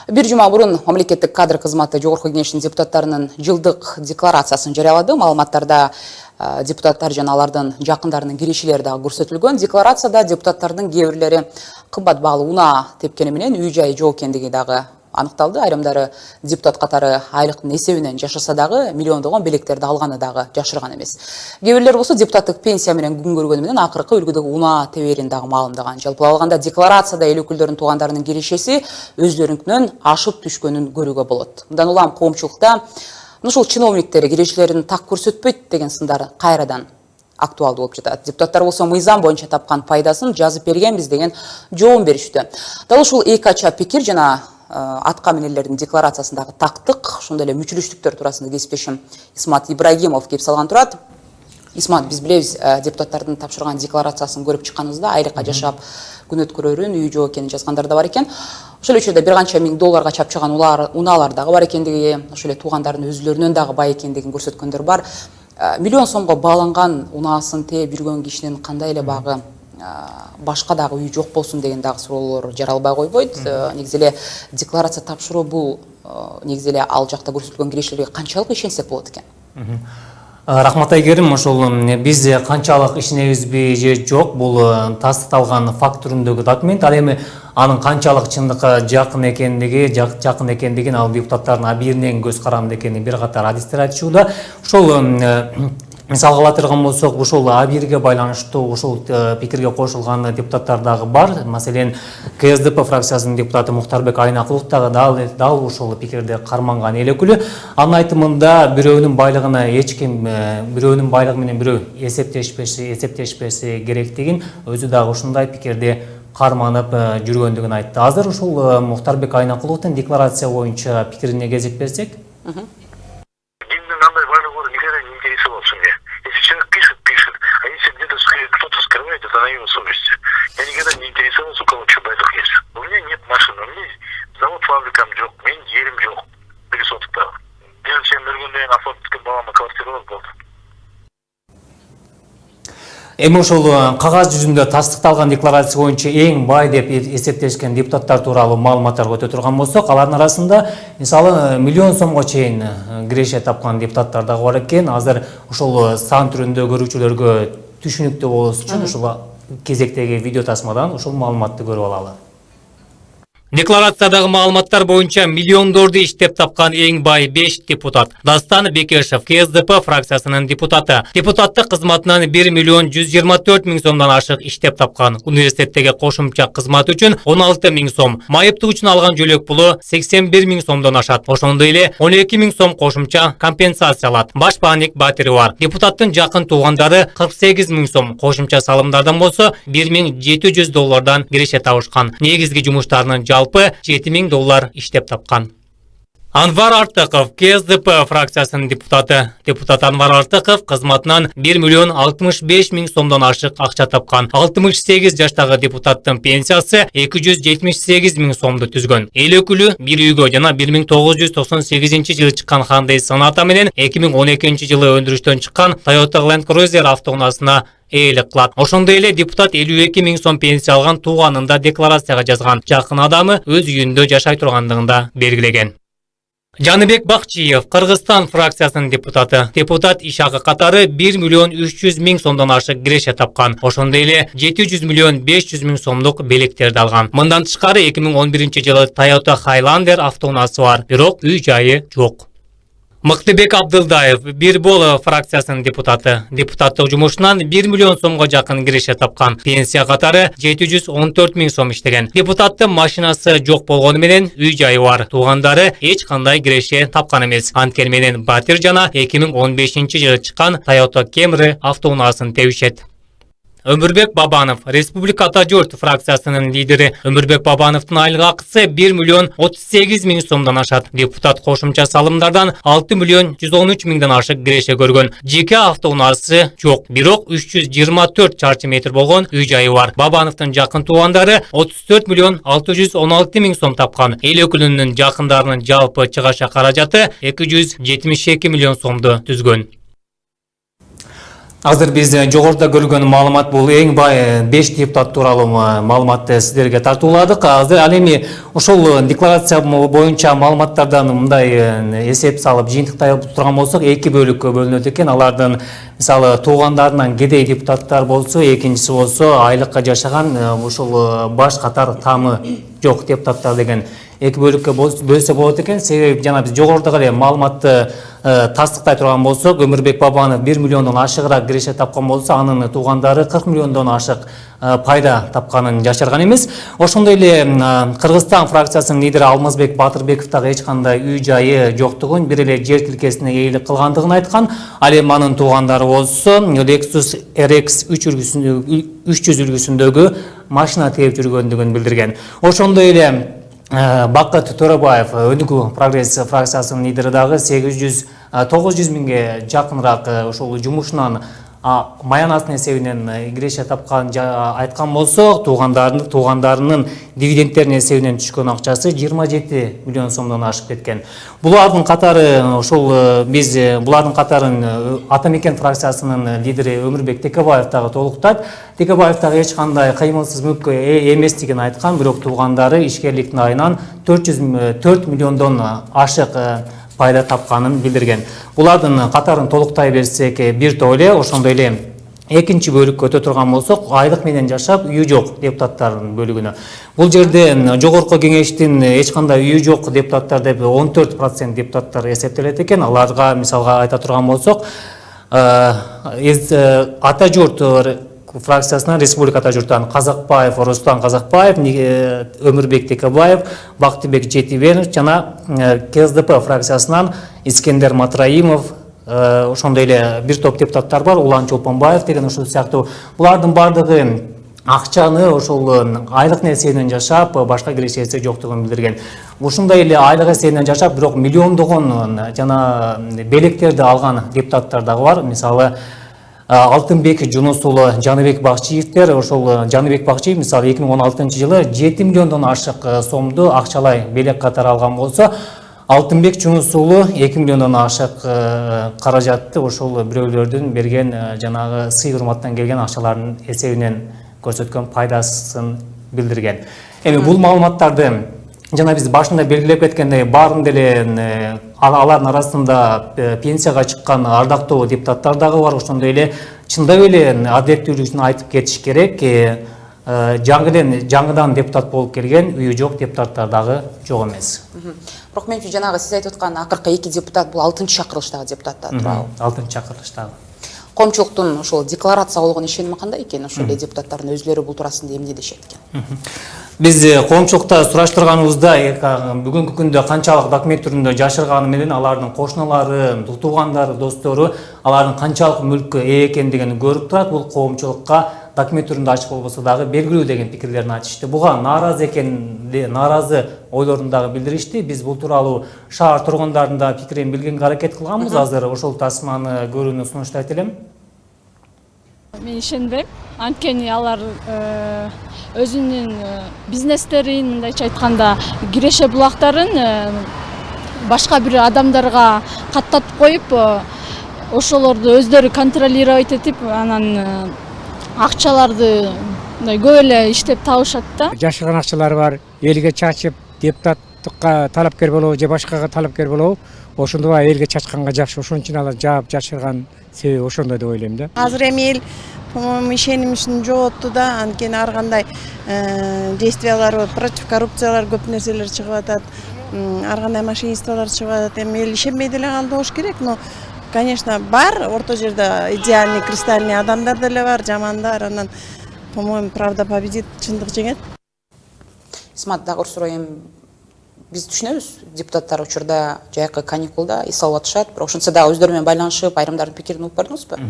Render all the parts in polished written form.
Bir жума мурун мамлекеттик кадр кызматы жогорку кеңешинин депутаттарынын жылдык декларациясын жарыялады. Маалыматтарда депутаттар жана алардын жакындарынын киришилери дагы көрсөтүлгөн. Декларацияда депутаттардын кээ бирлери кымбат баалуу унаа тепкени менен үй жайы жок экендиги дагы аныкталды. Айрымдары депутат катары айлыктын эсебинен жашаса дагы миллиондогон белектерди алганы дагы жашырган эмес. Кээ бирлер болсо депутаттык пенсия менен күн көргөнү менен акыркы үлгүдөгү унаа теберин дагы маалымдаган. Жалпылап алганда декларацияда эл өкүлдөрүнүн туугандарынын киришеси өздөрүнүнкүнөн ашып түшкөнүн көрүүгө болот. Мындан улам коомчулукта ушул чиновниктер киришилерин так көрсөтпөйт деген сындар кайрадан актуалдуу болуп жатат. Депутаттар болсо мыйзам боюнча тапкан пайдасын жазып бергенбиз деген жообун бериштү. Дал ушул эки ача пикир жана атка минелердин декларациясындагы тактык, ошондой эле мүчүлүштүктөр туурасында кесиптешим Исмат Ибрагимов кеп салган турат. Исмат, биз билебиз, депутаттардын тапшырган декларациясын көрүп чыкканыбызда айлыкка жашап күн өткөрөрүн, үй жок экенин жазгандар да бар экен. Ошол учурда бир канча миң долларга чапчыган унаалар дагы бар экендиги, ошол эле туугандардын өзүлөрүнөн дагы бай экендигин көрсөткөндөр бар. Миллион сомго бааланган унаасын тээп жүргөн кишинин кандай эле багы башка дагы үй жок болсун деген дагы суроолор жаралбай койбойт. Негизи эле декларация тапшыруу бул негизи эле ал жакта көрсөтүлгөн киришилерге канчалык ишенсек болот экен? Рахмат айгерим, ошол биз канчалык ишенебизби же жок, бул тастыкталган факт түрүндөгү документ. Ал эми анын канчалык чындыкка жакын экендигин ал депутаттардын абийиринен көз каранды экенин бир катар адистер айтышууда. Ошол мисалга ала турган болсок, ушул абийирге байланыштуу ушул пикирге кошулган депутаттар дагы бар. Маселен, КСДП фракциясынын депутаты Мухтарбек Айнакулов дал ушул пикирди карманган эл өкүлү. Анын айтымында бирөөнүн байлыгына эч ким бирөөнүн байлыгы менен бирөө эсептешпеси керектигин өзү дагы ушундай пикирди карманып жүргөндүгүн айтты. Азыр ушул Мухтарбек Айнакуловдун декларация боюнча пикирине кезек берсек. На его совести. Я никогда не интересовался, у кого что байлык есть. У меня нет машины, у меня завод фабрикам жок, мен жерим жок. Пересотукта. Мен сен бергенден оформиткан балама квартира болду. Эми ошол кагаз жүзүндө тастыкталган декларация боюнча эң бай деп эсептешкен депутаттар тууралуу маалыматтар өтө турган болсок, алардын арасында мисалы миллион сомго чейин киреше тапкан депутаттар дагы бар экен. Азыр ошол сан түрүндө көрүүчүлөргө түшүнүктүү болуш үчүн ушул кезектеги видео тасмадан ушул маалыматты көрүп алалы. Декларациядагы маалыматтар боюнча миллиондорду иштеп тапкан эң бай 5 депутат. Дастан Бекешев, КСДП фракциясынын депутаты. Депутаттык кызматынан 1 миллион 124 миң сомдон ашык иштеп тапкан. Университеттеги кошумча кызмат үчүн 16 миң сом. Майыптык үчүн алган жөлөк пулу 81 миң сомдон ашат. Ошондой эле 12 миң сом кошумча компенсация алат. Баш бааник батири бар. Депутаттын жакын туугандары 48 миң сом. Кошумча салымдардан болсо 1700 доллардан киреше табышкан. Негизги жумуштарынын жалпы 7 миң доллар иштеп тапкан. Анвар Артыков, КСДП фракциясынын депутаты. Депутат Анвар Артыков кызматынан 1 миллион 65 миң сомдон ашык акча тапкан. 68 жаштагы депутаттын пенсиясы 278 миң сомду түзгөн. Эл өкүлү бир үйгө жана 1998 жылы чыккан Hyundai Sonata менен 2012 жылы өндүрүштөн чыккан Toyota Land Cruiser автоунаасына ээлик кылат. Ошондой эле депутат 52 миң сом пенсия алган тууганында декларацияга жазган. Жакын адамы өз үйүндө жашай тургандыгында белгилеген. Жаныбек Бакчиев, Кыргызстан фракциясынын депутаты. Депутат иш акы катары 1 миллион 300 миң сомдон ашык киреше тапкан. Ошондой эле 700 миллион 500 миң сомдук белектерди алган. Мындан тышкары 2011 жылы Toyota Highlander автоунаасы бар, бирок үй жайы жок. Мыктыбек Абдылдаев, Бирбол фракциясынын депутаты. Депутаттык жумушунан 1 миллион сомго жакын киреше тапкан. Пенсия катары 714 миң сом иштеген. Депутаттын машинасы жок болгону менен үй жайы бар. Туугандары эч кандай киреше тапкан эмес. Анткени менен батир жана 2015 жылы чыккан Toyota Camry автоунаасын тебишет. Өмүрбек Бабанов, Республика Ата Журт фракциясынын лидери. Өмүрбек Бабановдун айлык акысы 1 миллион 38 миң сомдон ашат. Депутат кошумча салымдардан 6 миллион 113 миңден ашык киреше көргөн. Жеке автоунаасы жок, бирок 324 чарчы метр болгон үй жайы бар. Бабановдун жакын туугандары 34 миллион 616 миң сом тапкан. Эл өкүлүнүн жакындарынын жалпы чыгаша каражаты 272 миллион сомду түзгөн. Азыр биз жогоруда көргөн маалымат бул эң бай 5 депутат тууралуу маалыматты сиздерге тартууладык. Азыр ал эми ошол декларация боюнча маалыматтардан мындай эсеп салып жыйынтыктай турган болсок, 2 бөлүккө бөлүнөт экен. Алардын мисалы туугандарынан кедей депутаттар болсо, экинчиси болсо айлыкка жашаган ошол баш катар таамы жок депутаттар деген 2 бөлүккө бөлсө болот экен. Себеби жана биз жогоруда эле маалыматты тастыктай турган болсок, Өмүрбек Бабанов 1 миллиондон ашыгыраак киреше тапкан болсо, анын туугандары 40 миллиондон ашык пайда тапканын жашырган эмес. Ошондой эле Кыргызстан фракциясынын лидери Алмазбек Батырбеков дагы эч кандай үй жайы жоктугун, бир эле жер тилкесине ээлик кылгандыгын айткан. Ал эми анын туугандары болсо Lexus RX 300 үлгүсүндөгү машина тээп жүргөндүгүн билдирген. Ошондой эле Бакыт Төрөбаев Өнүгүү Прогресс фракциясынын лидери дагы 900 миңге жакыныраак ошол жумушунан маянасынын эсебинен киреше тапкан айткан болсок, туугандарынын дивидендтеринин эсебинен түшкөн акчасы 27 миллион сомдон ашып кеткен. Булардын катары булардын катарын Ата Мекен фракциясынын лидери Өмүрбек Текебаев дагы толуктап, Текебаев дагы эч кандай кыймылсыз мүлккө эместигин айткан, бирок туугандары ишкерликтин айынан 4 миллиондон ашык пайда тапканын билдирген. Булардын катарын толуктай берсек, бир топ эле ошондой эле экинчи бөлүккө өтө турган болсок, айлык менен жашап үйү жок депутаттардын бөлүгүнө. Бул жерде жогорку кеңештин эч кандай үйү жок депутаттар деп 14% депутаттар эсептелет экен. Аларга мисалга айта турган болсок, Ата журт фракциясынан Республика Ата журттан Казакбаев, Рустам Казакбаев, Өмүрбек Текебаев, Бактыбек Жетибенов жана КСДП фракциясынан Искендер Матраимов, ошондой эле бир топ депутаттар бар, Улан Чолпонбаев деген ошол сыяктуу. Булардын бардыгы акчаны ошол айлык эсебинен жашап, башка кирешеси жоктугун билдирген. Ушундай эле айлык эсебинен жашап, бирок миллиондогон жана белектерди алган депутаттар дагы бар. Мисалы Алтынбек Жунус уулу, Жаныбек Бакчиевдер, ошол Жаныбек Бакчиев мисалы 2016-жылы 7 миллиондон ашык сомду акчалай белек катары алган болсо, Алтынбек Жунус уулу 2 миллиондон ашык каражатты ошол бирөөлөрдүн берген жанагы сый-урматтан келген акчалардын эсебинен көрсөткөн пайдасын билдирген. Эми бул маалыматтарды жана биз башында белгилеп кеткендей, баарын деле алардын арасында пенсияга чыккан ардактуу депутаттар дагы бар. Ошондой эле чындап эле адилеттүүлүгүн айтып кетиш керек. Жаңыдан депутат болуп келген үйү жок депутаттар дагы жок эмес. Бирок менчи жанагы сиз айтып аткан акыркы 2 депутат бул 6-чакырылыштагы депутаттар тууралуу. 6-чакырылыштагы. Коомчулуктун ошол декларация болгон ишеними кандай экен? Ошол эле депутаттардын өзлөрү бул туурасында эмне дешет экен? Биз коомчулукта сураштырганыбызда бүгүнкү күндө канчалык документ түрүндө жашырганы менен алардын кошуналары, туугандары, достору алардын канчалык мүлккө ээ экендигин көрүп турат. Бул коомчулукка документ түрүндө ачык болбосо дагы белгилүү деген пикирлерин айтышты. Буга нааразы ойлорун дагы билдиришти. Биз бул тууралуу шаар тургундарынын да пикирин билгенге аракет кылганбыз. Азыр ошол тасманы көрүүнү сунуштайт элем. Мен ишенбейм. Анткени алар өзүнүн бизнестерин, мындайча айтканда, киреше булактарын башка бир адамдарга каттатып коюп, ошолорду өздөрү контролировать этип, анан акчаларды көп эле иштеп табышат да. Жашырган акчалары бар, элге чачып, депутаттыкка талапкер болобу же башкага талапкер болобу, ошондой элге чачканга жакшы. Ошон үчүн алар жаап жашырган себеби ошондой деп ойлойм да. Азыр эми эл ишенимин жоготту да, анткени ар кандай действиялар, против коррупциялар көп нерселер чыгып атат, ар кандай мошенничестволор чыгып атат. Эми эл ишенбей деле калды болуш керек, но конечно бар, орто жерде идеальный, кристальный адамдар деле бар, жамандар, анан по-моему правда победит, чындык жеңет. Исмат, дагы сурайм, биз түшүнөбүз, депутаттар учурда жайкы каникулда эс алып атышат, бирок ошентсе дагы өздөрү менен байланышып, айрымдардын пикирин угуп бардыңызбы?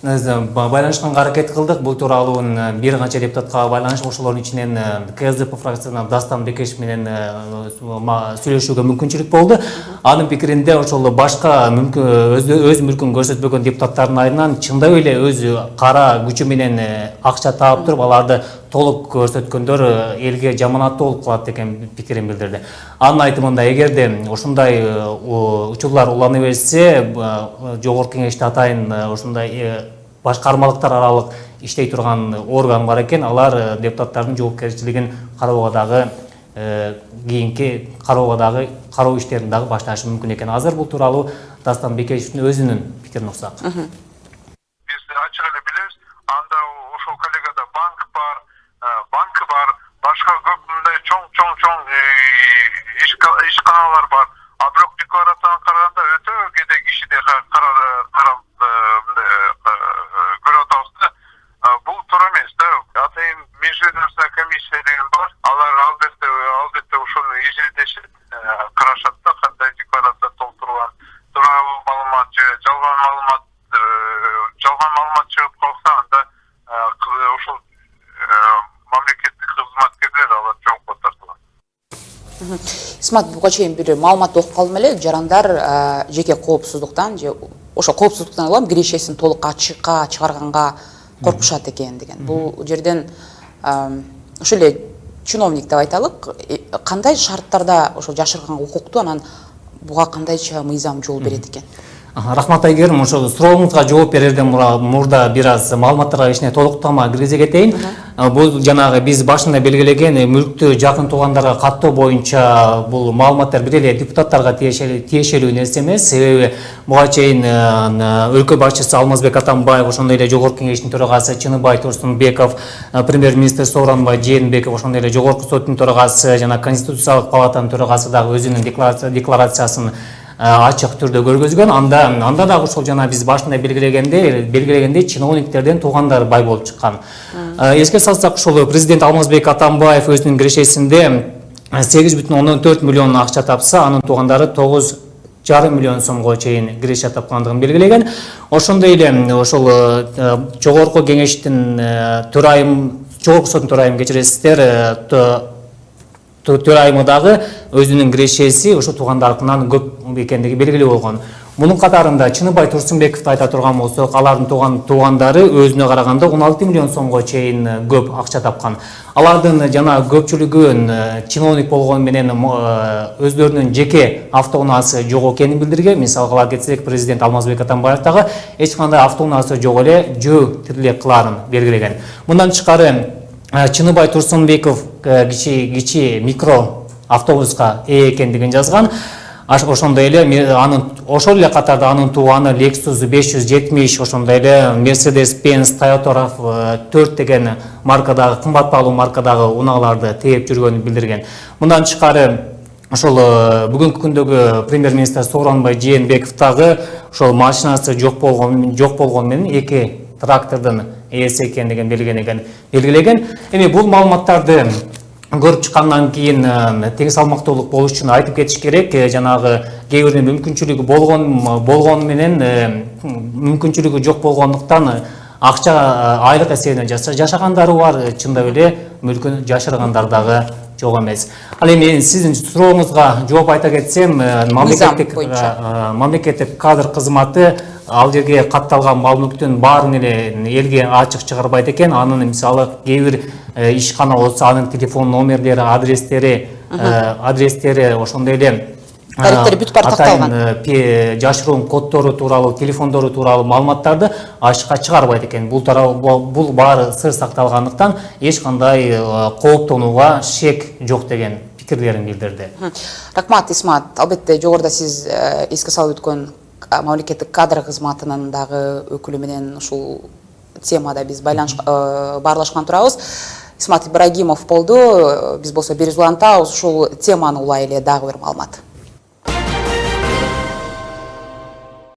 Байланышканга аракет кылдык. Бул тууралуу бир канча депутатка байланышып, ошолордун ичинен КСДП фракциясынан Дастан Бекешев менен сүйлөшүүгө мүмкүнчүлүк болду. Анын пикиринде ошол башка өз мүлкүн көрсөтпөгөн депутаттардын айынан чындап эле өз кара күчү менен акча таап туруп, аларды толук көрсөткөндөр элге жаманаттуу болуп калат деген пикирин билдирди. Анын айтымында, эгерде ушундай учурлар улана берсе, жогорку кеңеште атайын ушундай башкармалыктар аралык иштей турган орган бар экен. Алар депутаттардын жоопкерчилигин кароого дагы кийинки кароо иштерин дагы башташы мүмкүн экен. Азыр бул тууралуу Дастан Бекешевдин өзүнүн пикирин уксак. Биз ачык эле билебиз, анда ошол коллегада банкы бар, башка көп мындай чоң ишканалар бар. А бирок декларацияны караганда өтө кете кишиде көрүп атабыз да. Бул туура эмес да. Атайын межведомственный комиссия деген бар. Алар албетте ошону изилдешет, карашат да, кандай декларация толтурулган, тууралуу маалымат же жалган маалымат чыгып калса, анда ошол мамлекеттик кызматкерлер алар жоопко тартылат. Исмат, буга чейин бир маалымат окуп калдым эле, жарандар жеке коопсуздуктан же ошо коопсуздуктан улам кирешесин толук ачыкка чыгарганга коркушат экен деген. Бул жерден ошо эле чиновник деп айталык, кандай шарттарда ошо жашырганга укуктуу, анан буга кандайча мыйзам жол берет экен? Рахмат Айгерим, ошо сурооңузга жооп берерден мурда бир аз маалыматтарга кичине толуктама киргизе кетейин. Бул жанагы биз башында белгилеген мүлктү жакын туугандарга каттоо боюнча бул маалыматтар бир эле депутаттарга тиешелүү нерсе эмес. Себеби буга чейин өлкө башчысы Алмазбек Атамбаев, ошондой эле жогорку кеңештин төрагасы Чыныбай Турсунбеков, премьер-министр Сооронбай Жээнбеков, ошондой эле жогорку соттун төрагасы жана конституциялык палатанын төрагасы дагы өзүнүн декларациясын ачык түрдө көргөзгөн. Анда дагы ошол жана биз башында белгилегендей чиновниктерден туугандар бай болуп чыккан. Эске салсак, ошол президент Алмазбек Атамбаев өзүнүн кирешесинде 8,4 миллион акча тапса, анын туугандары 9,5 миллион сомго чейин киреше тапкандыгын белгилеген. Ошондой эле ошол жогорку кеңештин жогорку соттун төрайымы кечиресиздер, төрайымы дагы өзүнүн кирешеси ошо туугандарынан көп экендиги белгилүү болгон. Мунун катарында Чыныбай Турсунбековду айта турган болсок, алардын туугандары өзүнө караганда 16 миллион сомго чейин көп акча тапкан. Алардын жана көпчүлүгүн чиновник болгону менен өздөрүнүн жеке автоунаасы жок экенин билдирген. Мисалга ала кетсек, президент Алмазбек Атамбаев дагы эч кандай автоунаасы жок эле жөө тирлек кыларын белгилеген. Мындан тышкары Чыныбай Турсунбеков кичи микро автобуска ээ экендигин жазган. Ошондой эле ошол эле катарда анын тууганы Lexus 570, ошондой эле Mercedes-Benz Toyota RAV4 деген маркадагы кымбат баалуу маркадагы унааларды тээп жүргөнүн билдирген. Мындан тышкары ошол бүгүнкү күндөгү премьер-министр Сооронбай Жээнбеков дагы ошол машинасы жок болгон менен 2 трактордун ээси экендигин белгилеген. Эми бул маалыматтарды көрүп чыккандан кийин тең салмактуулук болуш үчүн айтып кетиш керек. Жанагы кээ биринин мүмкүнчүлүгү болгон менен мүмкүнчүлүгү жок болгондуктан акча айлык эсебинен жашагандары бар, чындап эле мүлкүн жашыргандар дагы жок эмес. Ал эми сиздин сурооңузга жооп айта кетсем, мамлекеттик кадр кызматы ал жерге катталган мал мүлктүн баарын эле элге ачык чыгарбайт экен. Анын мисалы кээ бир ишкана болсо, анын телефон номерлери, адрестери ошондой эле тарифтери бүт бар такталган. Жашыруун коддору тууралуу, телефондору тууралуу маалыматтарды ачыкка чыгарбайт экен. Бул баары сыр сакталгандыктан эч кандай кооптонууга шек жок деген пикирлерин билдирди. Рахмат, Исмат. Албетте жогоруда сиз эске салып өткөн мамлекеттик кадр кызматынын дагы өкүлү менен ушул темада биз баарлашкан турабыз. Исмат Ибрагимов болду. Биз болсо бир улантабыз, ушул теманы улай эле дагы бир маалымат.